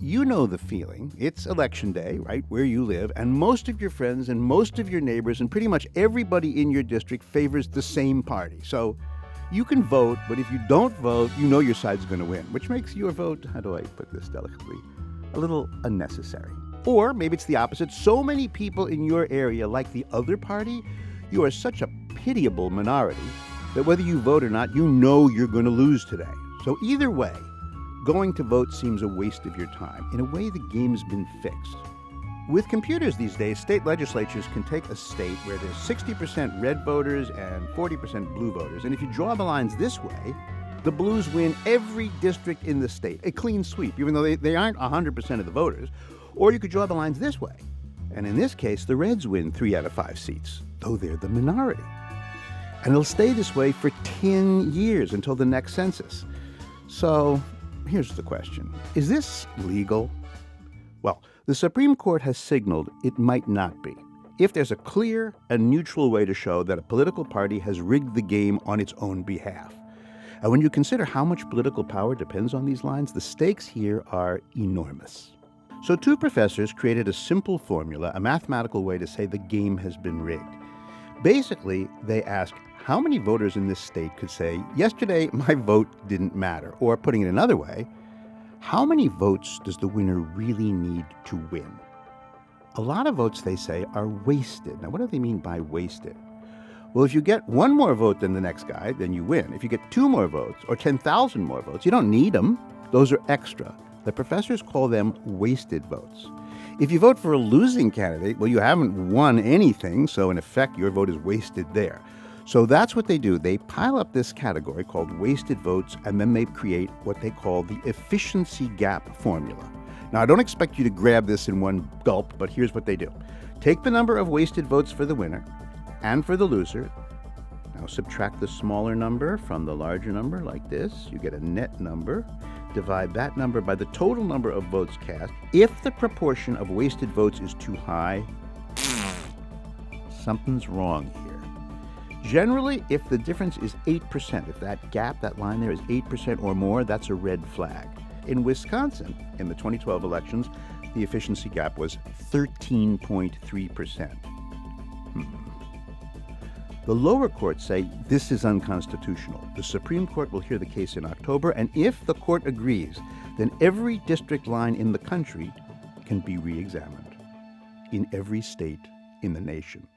You know the feeling. It's election day, right, where you live, and most of your friends and most of your neighbors and pretty much everybody in your district favors the same party. So you can vote, but if you don't vote, you know your side's going to win, which makes your vote, how do I put this delicately, a little unnecessary. Or maybe it's the opposite. So many people in your area like the other party, you are such a pitiable minority that whether you vote or not, you know you're going to lose today. So either way, going to vote seems a waste of your time. In a way, the game's been fixed. With computers these days, state legislatures can take a state where there's 60% red voters and 40% blue voters. And if you draw the lines this way, the blues win every district in the state, a clean sweep, even though they aren't 100% of the voters. Or you could draw the lines this way. And in this case, the Reds win 3 out of 5 seats, though they're the minority. And it'll stay this way for 10 years until the next census. So here's the question. Is this legal? Well, the Supreme Court has signaled it might not be, if there's a clear and neutral way to show that a political party has rigged the game on its own behalf. And when you consider how much political power depends on these lines, the stakes here are enormous. So 2 professors created a simple formula, a mathematical way to say the game has been rigged. Basically, they ask how many voters in this state could say, yesterday my vote didn't matter, or putting it another way, how many votes does the winner really need to win? A lot of votes, they say, are wasted. Now, what do they mean by wasted? Well, if you get 1 more vote than the next guy, then you win. If you get 2 more votes or 10,000 more votes, you don't need them. Those are extra. The professors call them wasted votes. If you vote for a losing candidate, well, you haven't won anything, so in effect, your vote is wasted there. So that's what they do. They pile up this category called wasted votes, and then they create what they call the efficiency gap formula. Now, I don't expect you to grab this in one gulp, but here's what they do. Take the number of wasted votes for the winner and for the loser. Now, subtract the smaller number from the larger number like this. You get a net number. Divide that number by the total number of votes cast. If the proportion of wasted votes is too high, something's wrong here. Generally, if the difference is 8%, if that gap, that line there is 8% or more, that's a red flag. In Wisconsin, in the 2012 elections, the efficiency gap was 13.3%. The lower courts say this is unconstitutional. The Supreme Court will hear the case in October, and if the court agrees, then every district line in the country can be re-examined in every state in the nation.